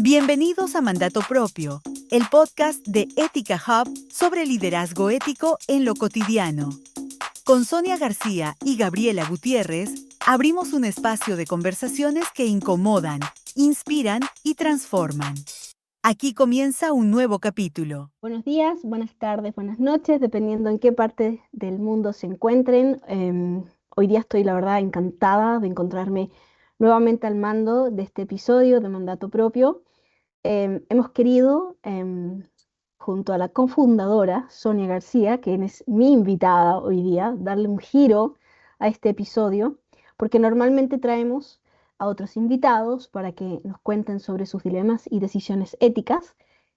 Bienvenidos a Mandato Propio, el podcast de Ética Hub sobre liderazgo ético en lo cotidiano. Con Sonia García y Gabriela Gutiérrez, abrimos un espacio de conversaciones que incomodan, inspiran y transforman. Aquí comienza un nuevo capítulo. Buenos días, buenas tardes, buenas noches, dependiendo en qué parte del mundo se encuentren. Hoy día estoy, la verdad, encantada de encontrarme nuevamente al mando de este episodio de Mandato Propio. Hemos querido, junto a la cofundadora Sonia García, que es mi invitada hoy día, darle un giro a este episodio, porque normalmente traemos a otros invitados para que nos cuenten sobre sus dilemas y decisiones éticas,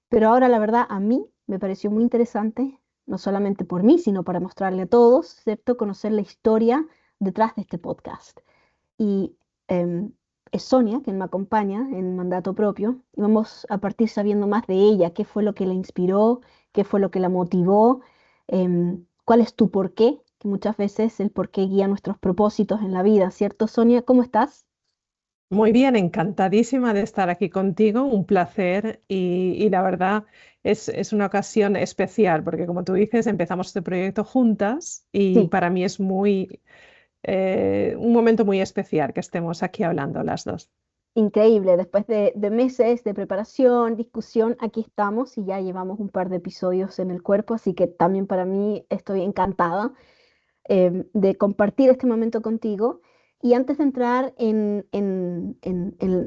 pero ahora la verdad a mí me pareció muy interesante, no solamente por mí, sino para mostrarle a todos, ¿cierto? Conocer la historia detrás de este podcast. Y em, es Sonia quien me acompaña en Mandato Propio y vamos a partir sabiendo más de ella, qué fue lo que la inspiró, qué fue lo que la motivó, cuál es tu porqué, que muchas veces el porqué guía nuestros propósitos en la vida, ¿cierto, Sonia? ¿Cómo estás? Muy bien, encantadísima de estar aquí contigo, un placer y la verdad es una ocasión especial porque como tú dices, empezamos este proyecto juntas y Sí, para mí es un momento muy especial que estemos aquí hablando las dos. increíble. Después de meses de preparación, discusión, aquí estamos y ya llevamos un par de episodios en el cuerpo, así que también para mí estoy encantada de compartir este momento contigo. Y antes de entrar en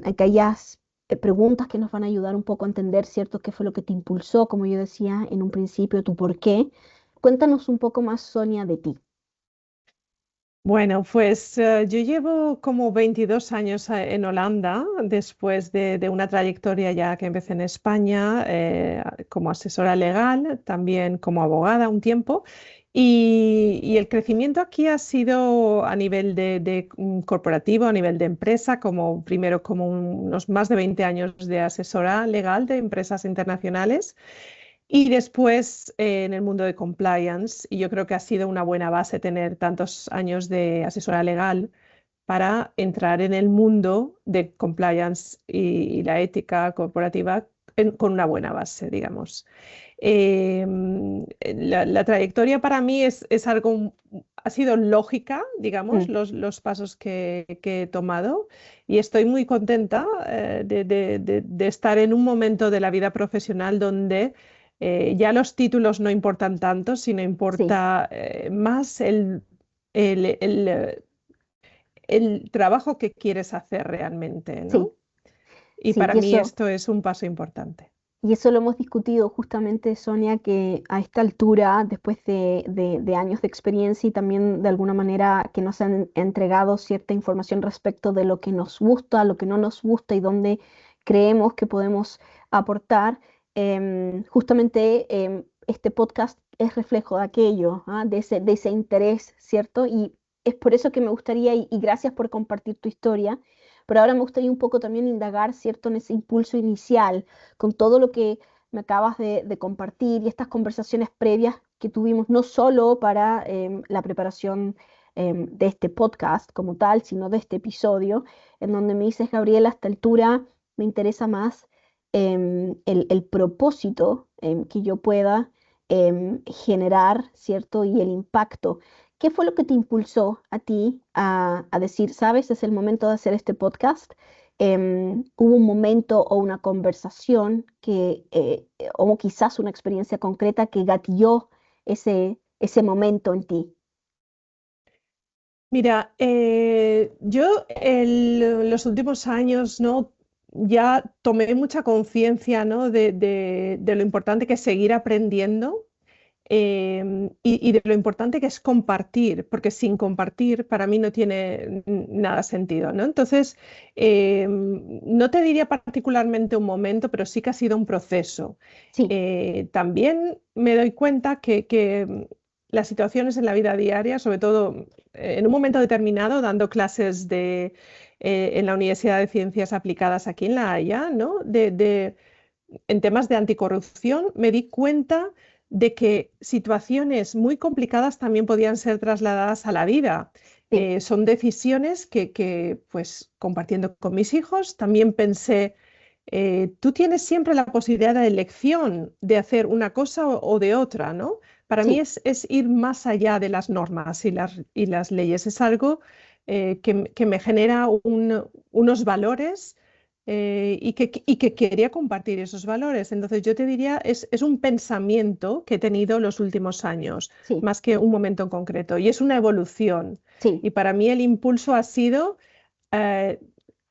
aquellas preguntas que nos van a ayudar un poco a entender, ¿cierto?, qué fue lo que te impulsó, como yo decía en un principio, tu por qué, cuéntanos un poco más, Sonia, de ti. Bueno, pues yo llevo como 22 años en Holanda, después de una trayectoria ya que empecé en España como asesora legal, también como abogada un tiempo, y el crecimiento aquí ha sido a nivel de corporativo, a nivel de empresa, como primero como unos más de 20 años de asesora legal de empresas internacionales. Y después en el mundo de compliance, y yo creo que ha sido una buena base tener tantos años de asesora legal para entrar en el mundo de compliance y la ética corporativa con una buena base, digamos. La trayectoria para mí es algo, ha sido lógica, digamos, Mm, los pasos que he tomado y estoy muy contenta de estar en un momento de la vida profesional donde ya los títulos no importan tanto, sino sí, importa más el, el, eh, el trabajo que quieres hacer realmente, sí, ¿no? Y sí, para mí esto es un paso importante. y eso lo hemos discutido justamente, Sonia, que a esta altura, después de años de experiencia y también de alguna manera que nos han entregado cierta información respecto de lo que nos gusta, lo que no nos gusta y dónde creemos que podemos aportar, justamente este podcast es reflejo de aquello, ¿ah? De ese interés, ¿cierto? Y es por eso que me gustaría, y gracias por compartir tu historia, pero ahora me gustaría un poco también indagar, ¿cierto?, en ese impulso inicial con todo lo que me acabas de compartir y estas conversaciones previas que tuvimos, no solo para la preparación de este podcast como tal, sino de este episodio, en donde me dices, Gabriela, a esta altura me interesa más el propósito que yo pueda generar, ¿cierto? Y el impacto. ¿Qué fue lo que te impulsó a ti a decir, sabes, es el momento de hacer este podcast? Hubo un momento o una conversación o quizás una experiencia concreta que gatilló ese momento en ti. Mira, yo en los últimos años, ¿no? Ya tomé mucha conciencia, ¿no? de lo importante que es seguir aprendiendo y de lo importante que es compartir, porque sin compartir para mí no tiene nada sentido, ¿no? Entonces, no te diría particularmente un momento, pero sí que ha sido un proceso. Sí, También me doy cuenta que las situaciones en la vida diaria, sobre todo en un momento determinado, dando clases en la Universidad de Ciencias Aplicadas aquí en La Haya, ¿no? En temas de anticorrupción, me di cuenta de que situaciones muy complicadas también podían ser trasladadas a la vida. sí, Son decisiones pues, compartiendo con mis hijos, también pensé tú tienes siempre la posibilidad de elección de hacer una cosa o de otra, ¿no? Para mí Sí, es ir más allá de las normas y las leyes. Es algo que me genera unos valores y que quería compartir esos valores. Entonces yo te diría, es un pensamiento que he tenido los últimos años, sí, más que un momento en concreto, y es una evolución. sí. Y para mí el impulso ha sido, eh,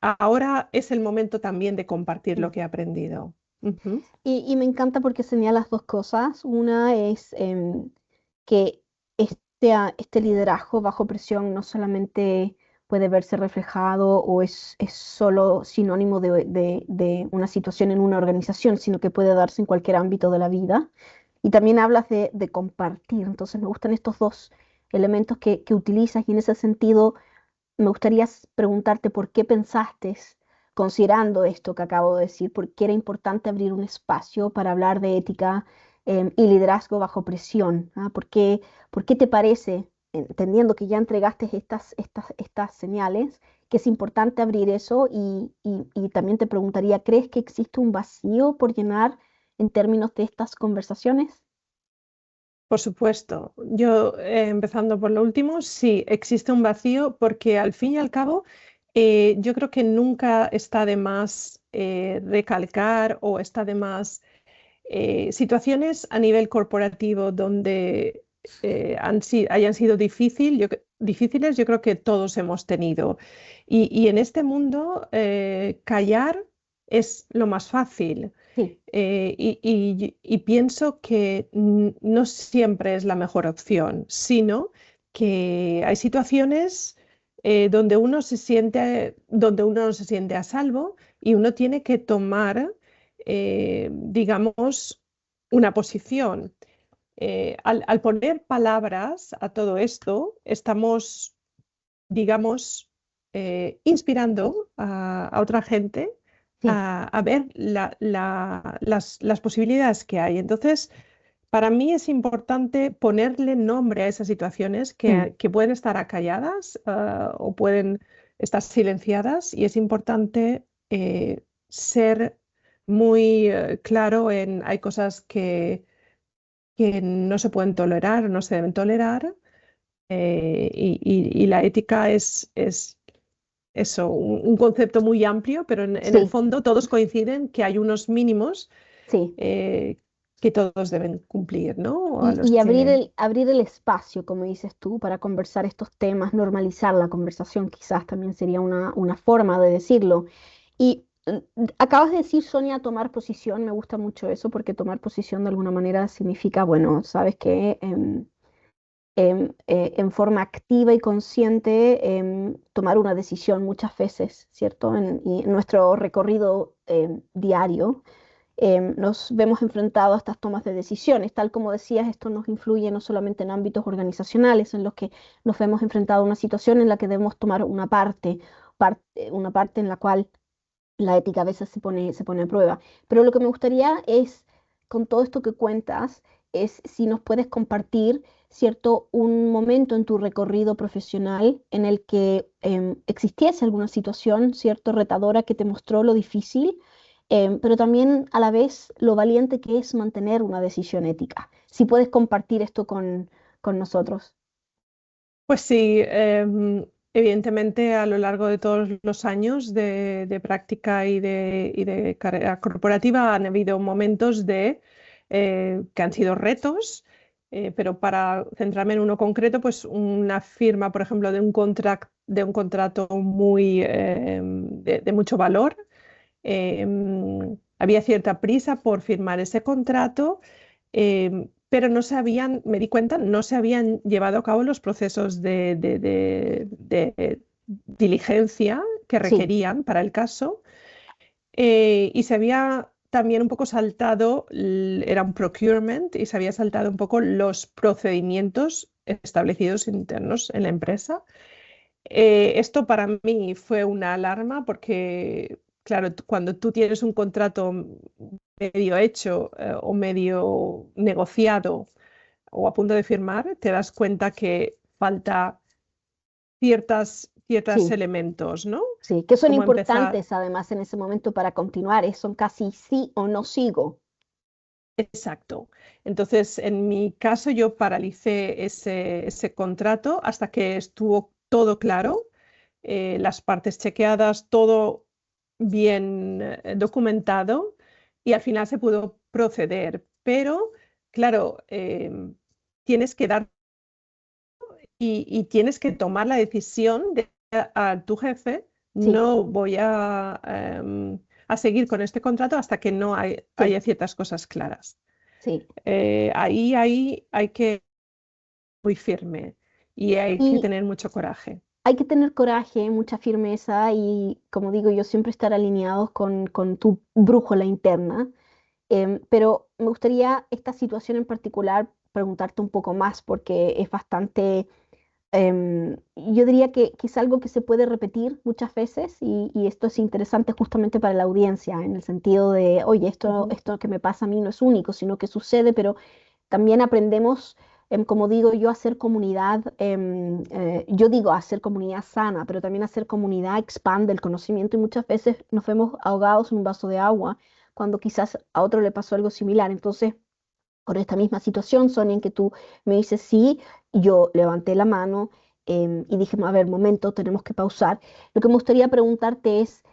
ahora es el momento también de compartir Mm. lo que he aprendido. Ujú. Y me encanta porque señalas dos cosas. Una es que este liderazgo bajo presión no solamente puede verse reflejado o es solo sinónimo de una situación en una organización, sino que puede darse en cualquier ámbito de la vida. Y también hablas de compartir. Entonces me gustan estos dos elementos que utilizas y en ese sentido me gustaría preguntarte por qué pensaste, considerando esto que acabo de decir, por qué era importante abrir un espacio para hablar de ética y liderazgo bajo presión. ¿Ah? Por qué te parece, entendiendo que ya entregaste estas señales, que es importante abrir eso? Y también te preguntaría, ¿crees que existe un vacío por llenar en términos de estas conversaciones? Por supuesto. Yo, empezando por lo último, sí, existe un vacío porque al fin y al cabo, yo creo que nunca está de más recalcar o está de más situaciones a nivel corporativo donde hayan sido difíciles, yo creo que todos hemos tenido. Y en este mundo, callar es lo más fácil. Sí, Y pienso que no siempre es la mejor opción, sino que hay situaciones donde uno no se siente a salvo y uno tiene que tomar, digamos, una posición. Al poner palabras a todo esto, estamos, digamos, inspirando a otra gente sí. a ver las posibilidades que hay. Entonces, para mí es importante ponerle nombre a esas situaciones Mm, que pueden estar acalladas, o pueden estar silenciadas, y es importante ser muy claro en hay cosas que no se pueden tolerar, no se deben tolerar, y la ética es eso, un concepto muy amplio, pero en el sí, fondo todos coinciden que hay unos mínimos sí. eh, que todos deben cumplir, ¿no? A los Y que... abrir el espacio, como dices tú, para conversar estos temas, normalizar la conversación, quizás también sería una forma de decirlo. Y acabas de decir, Sonia, tomar posición, me gusta mucho eso, porque tomar posición de alguna manera significa, bueno, sabes que en forma activa y consciente tomar una decisión muchas veces, ¿cierto? Y en nuestro recorrido diario nos vemos enfrentados a estas tomas de decisiones. Tal como decías, esto nos influye no solamente en ámbitos organizacionales, en los que nos vemos enfrentados a una situación en la que debemos tomar una parte en la cual la ética a veces se pone a prueba. Pero lo que me gustaría es, con todo esto que cuentas, es si nos puedes compartir, ¿cierto?, un momento en tu recorrido profesional en el que existiese alguna situación, ¿cierto?, retadora que te mostró lo difícil, pero también a la vez lo valiente que es mantener una decisión ética. Si puedes compartir esto con nosotros. Pues sí, evidentemente a lo largo de todos los años de práctica y de carrera corporativa han habido momentos que han sido retos, pero para centrarme en uno concreto, pues una firma, por ejemplo, de un contrato muy, de mucho valor. Había cierta prisa por firmar ese contrato, pero me di cuenta, no se habían llevado a cabo los procesos de diligencia que Sí, requerían para el caso, y se había también un poco saltado, era un procurement, y se había saltado un poco los procedimientos establecidos internos en la empresa. Esto para mí fue una alarma porque, claro, cuando tú tienes un contrato medio hecho, o medio negociado o a punto de firmar, te das cuenta que falta ciertos sí, elementos, ¿no? Sí, que son cómo empezar. importantes además en ese momento para continuar, son casi sí o no sigo. Exacto. Entonces, en mi caso, yo paralicé ese contrato hasta que estuvo todo claro, las partes chequeadas, todo bien documentado y al final se pudo proceder. Pero, claro, tienes que dar y tienes que tomar la decisión de a tu jefe, Sí, no voy a seguir con este contrato hasta que no sí, haya ciertas cosas claras. sí. Ahí hay que ser muy firme y hay que Y tener mucho coraje. hay que tener coraje, mucha firmeza y, como digo yo, siempre estar alineados con tu brújula interna. Pero me gustaría esta situación en particular preguntarte un poco más porque es bastante, yo diría que es algo que se puede repetir muchas veces y esto es interesante justamente para la audiencia en el sentido de, oye, Ujú. esto que me pasa a mí no es único, sino que sucede, pero también aprendemos, como digo yo, a hacer comunidad, yo digo a hacer comunidad sana, pero también hacer comunidad expande el conocimiento y muchas veces nos vemos ahogados en un vaso de agua cuando quizás a otro le pasó algo similar. Entonces, con esta misma situación, Sonia, en que tú me dices sí, yo levanté la mano y dije, a ver, momento, tenemos que pausar. Lo que me gustaría preguntarte es,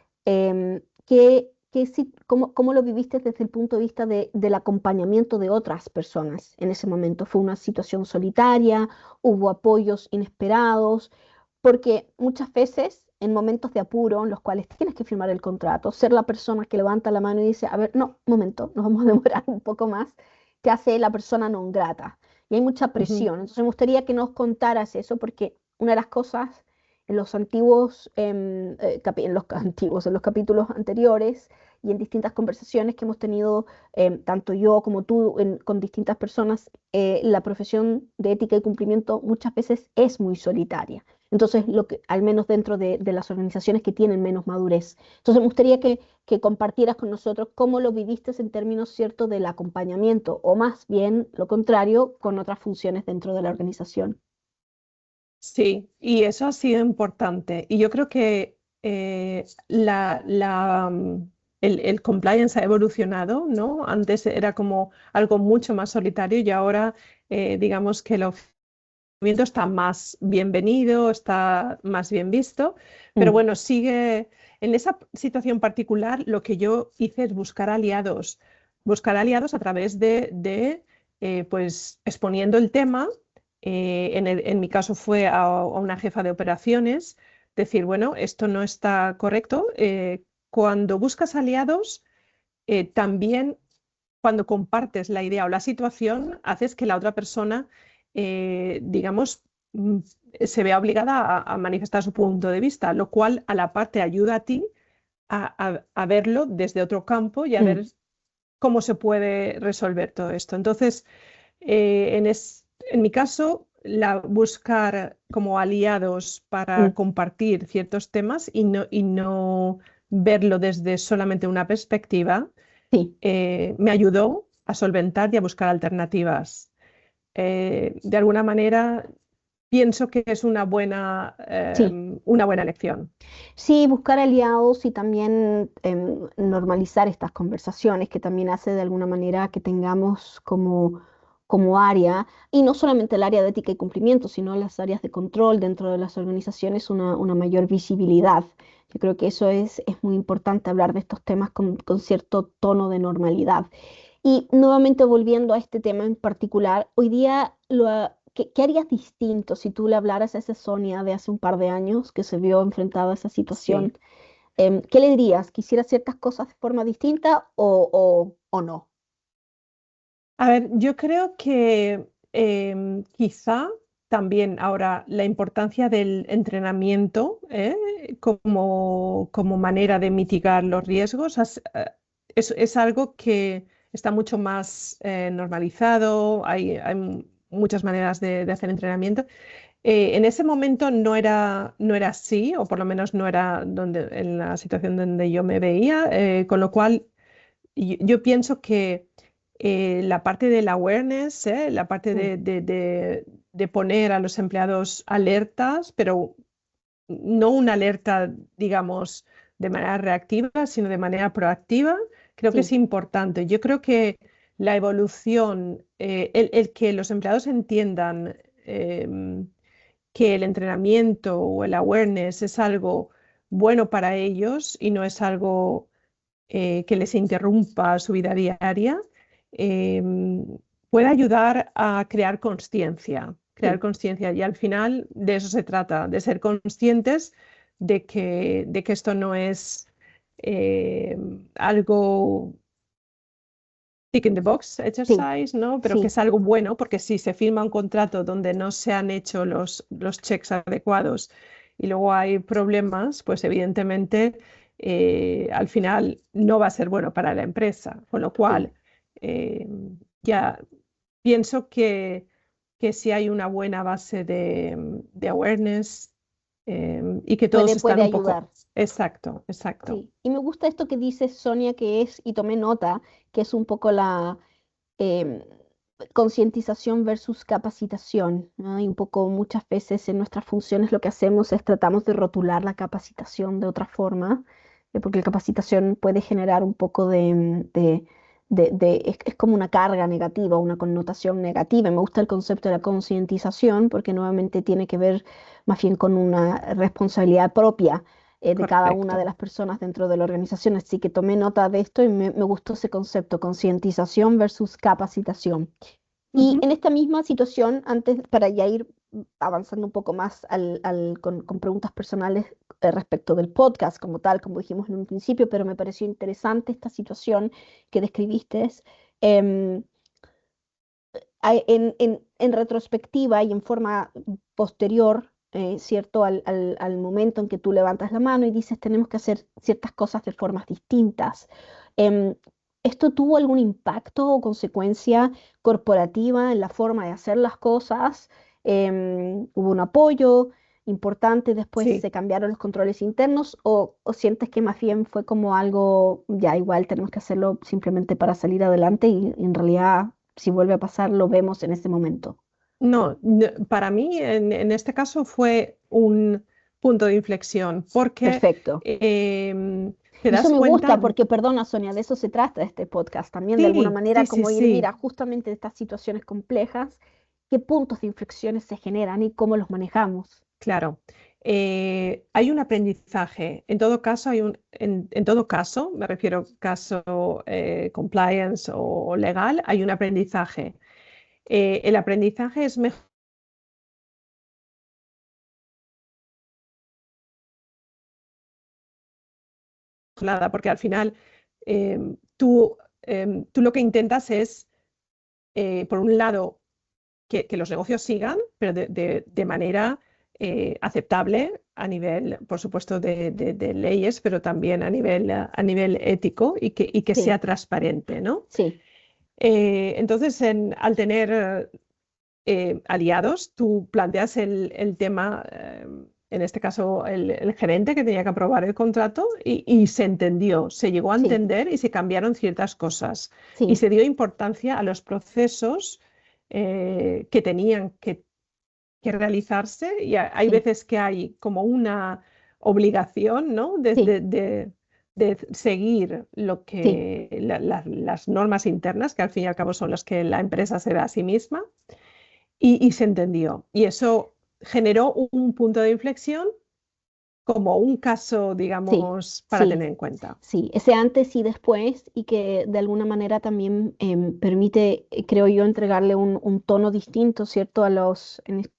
cómo lo viviste desde el punto de vista del acompañamiento de otras personas en ese momento? ¿Fue una situación solitaria? ¿Hubo apoyos inesperados? Porque muchas veces en momentos de apuro en los cuales tienes que firmar el contrato, ser la persona que levanta la mano y dice, a ver, no, momento, nos vamos a demorar un poco más, te hace la persona non grata. Y hay mucha Ujú. presión. Entonces me gustaría que nos contaras eso, porque una de las cosas en los antiguos, en los capítulos anteriores y en distintas conversaciones que hemos tenido, tanto yo como tú, con distintas personas, la profesión de ética y cumplimiento muchas veces es muy solitaria. Entonces, al menos dentro de las organizaciones que tienen menos madurez. Entonces, me gustaría que compartieras con nosotros cómo lo viviste en términos ciertos del acompañamiento, o más bien lo contrario, con otras funciones dentro de la organización. Sí, y eso ha sido importante. Y yo creo que el compliance ha evolucionado, ¿no? Antes era como algo mucho más solitario y ahora digamos que el movimiento está más bienvenido, está más bien visto, pero Mm, bueno, sigue en esa situación particular. Lo que yo hice es buscar aliados a través pues exponiendo el tema. En mi caso fue a una jefa de operaciones, decir, bueno, esto no está correcto. Cuando buscas aliados, también cuando compartes la idea o la situación, haces que la otra persona, digamos, mm, se vea obligada a manifestar su punto de vista, lo cual a la par te ayuda a ti a verlo desde otro campo y a mm, ver cómo se puede resolver todo esto. Entonces, en mi caso, buscar como aliados para mm, compartir ciertos temas y no verlo desde solamente una perspectiva, sí, me ayudó a solventar y a buscar alternativas. De alguna manera, pienso que es sí. una buena elección. Sí, buscar aliados y también normalizar estas conversaciones que también hace de alguna manera que tengamos como área, y no solamente el área de ética y cumplimiento, sino las áreas de control dentro de las organizaciones, una mayor visibilidad. Yo creo que eso es muy importante, hablar de estos temas con cierto tono de normalidad. Y nuevamente volviendo a este tema en particular, hoy día, ¿qué harías distinto si tú le hablaras a esa Sonia de hace un par de años que se vio enfrentada a esa situación? Sí. ¿Qué le dirías? ¿Quisiera ciertas cosas de forma distinta o no? A ver, yo creo que quizá también ahora la importancia del entrenamiento como manera de mitigar los riesgos es algo que está mucho más normalizado, hay muchas maneras de hacer entrenamiento. En ese momento no era así, o por lo menos no era en la situación donde yo me veía, con lo cual yo pienso que la parte del awareness, la parte Mm, de poner a los empleados alertas, pero no una alerta, digamos, de manera reactiva, sino de manera proactiva, creo que es Sí, importante. Yo creo que la evolución, el que los empleados entiendan que el entrenamiento o el awareness es algo bueno para ellos y no es algo que les interrumpa su vida diaria, eh, puede ayudar a crear sí. conciencia y al final de eso se trata, de ser conscientes de que esto no es eh, algo tick in the box Sí, exercise, ¿no? Pero que sí, es algo bueno, porque si se firma un contrato donde no se han hecho los checks adecuados y luego hay problemas, pues evidentemente al final no va a ser bueno para la empresa. Con lo sí. cual, eh, ya pienso que si hay una buena base de awareness y que todos están Puede un poco... ayudar. Exacto, exacto. Sí. Y me gusta esto que dice Sonia, que es, y tomé nota, que es un poco la em, concientización versus capacitación, ¿no? Y un poco muchas veces en nuestras funciones lo que hacemos es tratamos de rotular la capacitación de otra forma, porque la capacitación puede generar un poco es como una carga negativa, una connotación negativa. Y me gusta el concepto de la concientización porque nuevamente tiene que ver más bien con una responsabilidad propia de cada una de Correcto. las personas dentro de la organización. Así que tomé nota de esto y me gustó ese concepto, concientización versus capacitación. Y Ujú. en esta misma situación, antes para ya ir avanzando un poco más con preguntas personales respecto del podcast como tal, como dijimos en un principio, pero me pareció interesante esta situación que describiste. em, en retrospectiva y en forma posterior, ¿cierto? Al momento en que tú levantas la mano y dices, tenemos que hacer ciertas cosas de formas distintas. Em, ¿Esto tuvo algún impacto o consecuencia corporativa en la forma de hacer las cosas? ¿Hubo un apoyo importante, después Sí. se cambiaron los controles internos o sientes que más bien fue como algo, ya igual tenemos que hacerlo simplemente para salir adelante y en realidad si vuelve a pasar, lo vemos en ese momento? No, para mí en este caso fue un punto de inflexión, porque Perfecto. te Y eso das me gusta cuenta, porque, perdona, Sonia, de eso se trata este podcast también, de alguna sí, manera, sí, sí, como ir, sí, mira, justamente de estas situaciones complejas, qué puntos de inflexiones se generan y cómo los manejamos. claro. Hay un aprendizaje. En todo caso, en todo caso, me refiero caso compliance o legal, hay un aprendizaje. El aprendizaje es mejorada porque al final tú lo que intentas es, por un lado, que los negocios sigan, pero de manera aceptable a nivel, por supuesto, de leyes, pero también a nivel ético y que sea Sí, transparente, ¿no? sí, Entonces, al tener aliados, tú planteas el tema, en este caso el gerente que tenía que aprobar el contrato y se entendió, se llegó a sí, entender y se cambiaron ciertas cosas y sí, se dio importancia a los procesos que tenían que realizarse y hay sí, veces que hay como una obligación, ¿no? sí, De seguir sí. las normas internas, que al fin y al cabo son las que la empresa se da a sí misma y se entendió. Y eso generó un punto de inflexión como un caso, Sí, digamos, para sí, tener en cuenta. sí, ese antes y después y que de alguna manera también permite, creo yo, entregarle un tono distinto, ¿cierto?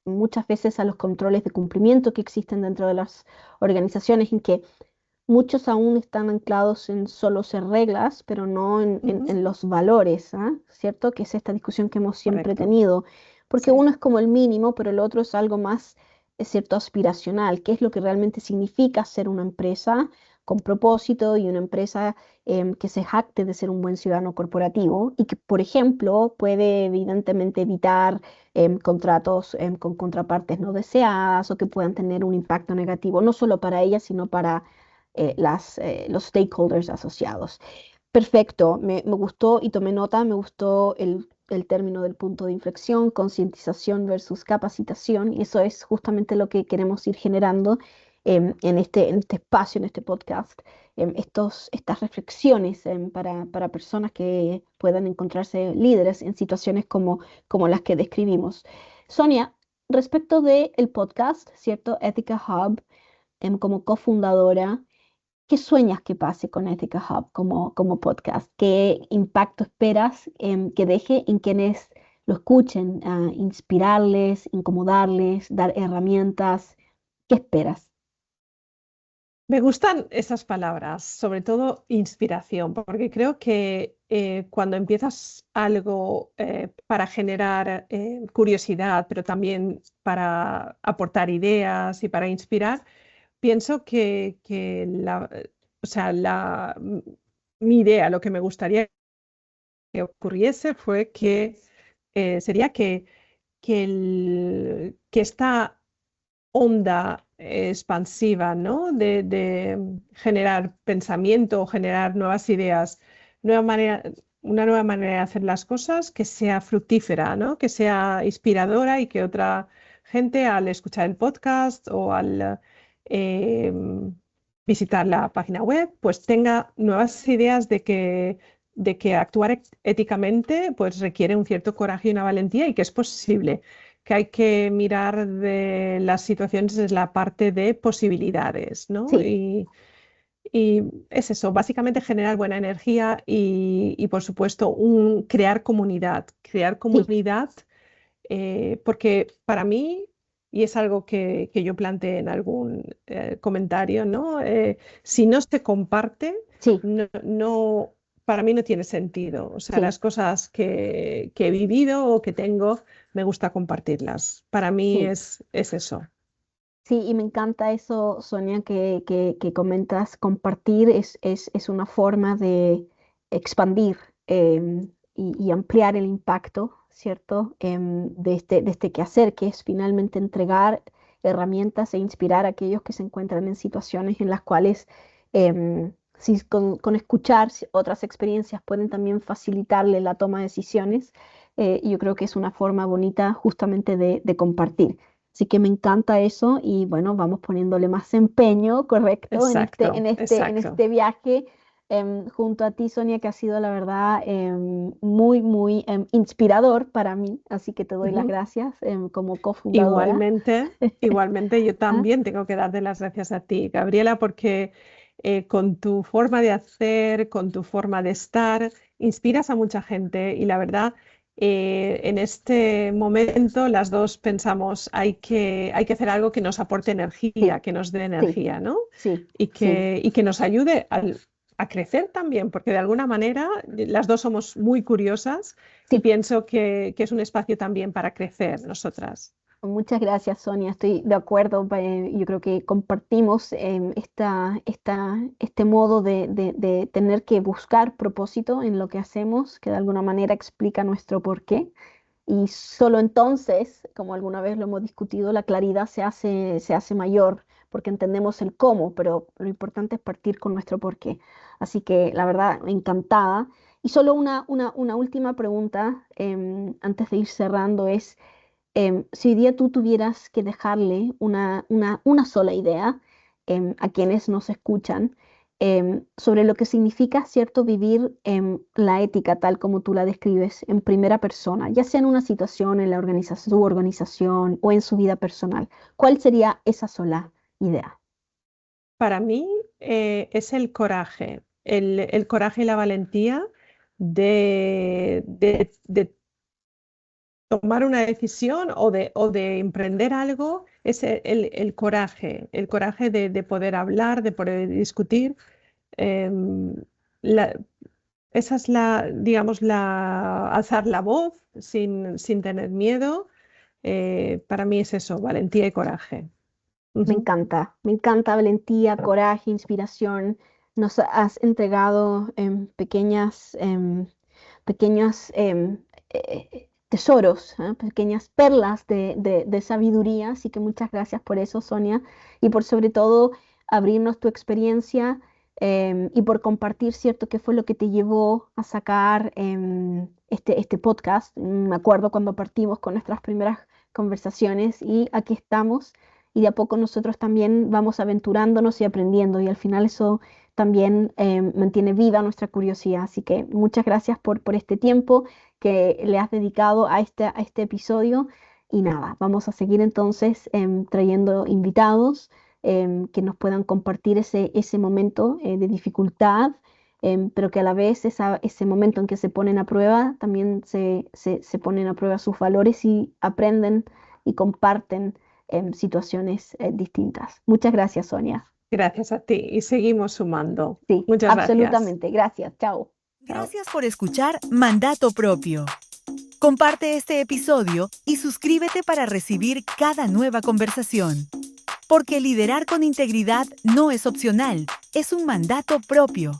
Muchas veces a los controles de cumplimiento que existen dentro de las organizaciones, en que muchos aún están anclados en solo ser reglas, pero no Ujú. en los valores, ¿ah? ¿Cierto? Que es esta discusión que hemos siempre Correcto. tenido, porque Sí. uno es como el mínimo, pero el otro es algo más, es cierto, aspiracional, qué es lo que realmente significa ser una empresa con propósito y una empresa que se jacte de ser un buen ciudadano corporativo y que, por ejemplo, puede evidentemente evitar contratos con contrapartes no deseadas o que puedan tener un impacto negativo, no solo para ellas, sino para los stakeholders asociados. Perfecto, me gustó y tomé nota, me gustó el término del punto de inflexión, concientización versus capacitación, y eso es justamente lo que queremos ir generando en este espacio, en este podcast, estas reflexiones para personas que puedan encontrarse líderes en situaciones como las que describimos. Sonia, respecto del podcast, ¿cierto? Ethica Hub, como cofundadora, ¿qué sueñas que pase con Ethica Hub como podcast? ¿Qué impacto esperas que deje en quienes lo escuchen? Inspirarles, incomodarles, dar herramientas. ¿Qué esperas? Me gustan esas palabras, sobre todo inspiración, porque creo que cuando empiezas algo para generar curiosidad, pero también para aportar ideas y para inspirar, pienso que o sea, mi idea, lo que me gustaría que ocurriese fue que sería que esta onda expansiva, ¿no? De generar pensamiento, generar nuevas ideas, nueva manera, una nueva manera de hacer las cosas que sea fructífera, ¿no? Que sea inspiradora y que otra gente al escuchar el podcast o al eh, visitar la página web, pues tenga nuevas ideas de que actuar éticamente pues requiere un cierto coraje y una valentía y que es posible, que hay que mirar de las situaciones desde la parte de posibilidades, ¿no? Sí, Y es eso, básicamente generar buena energía y por supuesto, crear sí, comunidad, porque para mí, y es algo que yo planteé en algún comentario, ¿no? Si no se comparte, sí, no, para mí no tiene sentido. O sea, sí, las cosas que he vivido o que tengo, me gusta compartirlas. Para mí sí. es eso. Sí, y me encanta eso, Sonia, que comentas. Compartir es una forma de expandir y ampliar el impacto, ¿cierto? De este quehacer, que es finalmente entregar herramientas e inspirar a aquellos que se encuentran en situaciones en las cuales, si con escuchar otras experiencias pueden también facilitarle la toma de decisiones. Yo creo que es una forma bonita justamente de compartir. Así que me encanta eso y bueno, vamos poniéndole más empeño, correcto, Exacto, en exacto. este viaje junto a ti, Sonia, que ha sido la verdad muy, muy inspirador para mí. Así que te doy las Ujú. gracias como cofundadora. Igualmente, yo Ah, también tengo que darte las gracias a ti, Gabriela, porque con tu forma de hacer, con tu forma de estar, inspiras a mucha gente y la verdad, en este momento las dos pensamos, hay que hacer algo que nos aporte energía, sí, que nos dé sí, energía, ¿no? sí, Y sí. que nos ayude a crecer también, porque de alguna manera las dos somos muy curiosas y Sí, pienso que es un espacio también para crecer nosotras. muchas gracias, Sonia. Estoy de acuerdo. Yo creo que compartimos este modo de tener que buscar propósito en lo que hacemos, que de alguna manera explica nuestro porqué. Y solo entonces, como alguna vez lo hemos discutido, la claridad se hace mayor porque entendemos el cómo, pero lo importante es partir con nuestro porqué. Así que la verdad, encantada. Y solo una última pregunta antes de ir cerrando es, si hoy día tú tuvieras que dejarle una sola idea a quienes nos escuchan sobre lo que significa, ¿cierto?, vivir la ética tal como tú la describes en primera persona, ya sea en una situación, en la organización, su organización o en su vida personal, ¿cuál sería esa sola idea? Para mí es el coraje y la valentía de tomar una decisión o de emprender algo, es el coraje de poder hablar, de poder discutir. Em, la- Esa es digamos, alzar la voz sin tener miedo. Para mí es eso, valentía y coraje. Ujú. Me encanta valentía, coraje, inspiración. Nos has entregado pequeñas tesoros, pequeñas perlas de sabiduría. Así que muchas gracias por eso, Sonia, y por sobre todo abrirnos tu experiencia y por compartir, ¿cierto?, qué fue lo que te llevó a sacar este podcast. Me acuerdo cuando partimos con nuestras primeras conversaciones y aquí estamos y de a poco nosotros también vamos aventurándonos y aprendiendo y al final eso también mantiene viva nuestra curiosidad. Así que muchas gracias por este tiempo que le has dedicado a este episodio y nada, vamos a seguir entonces trayendo invitados que nos puedan compartir ese momento de dificultad, pero que a la vez ese momento en que se ponen a prueba, también se ponen a prueba sus valores y aprenden y comparten situaciones distintas. Muchas gracias, Sonia. Gracias a ti y seguimos sumando. Sí, Muchas gracias. absolutamente. Gracias. Chao. Gracias por escuchar Mandato Propio. Comparte este episodio y suscríbete para recibir cada nueva conversación. Porque liderar con integridad no es opcional, es un mandato propio.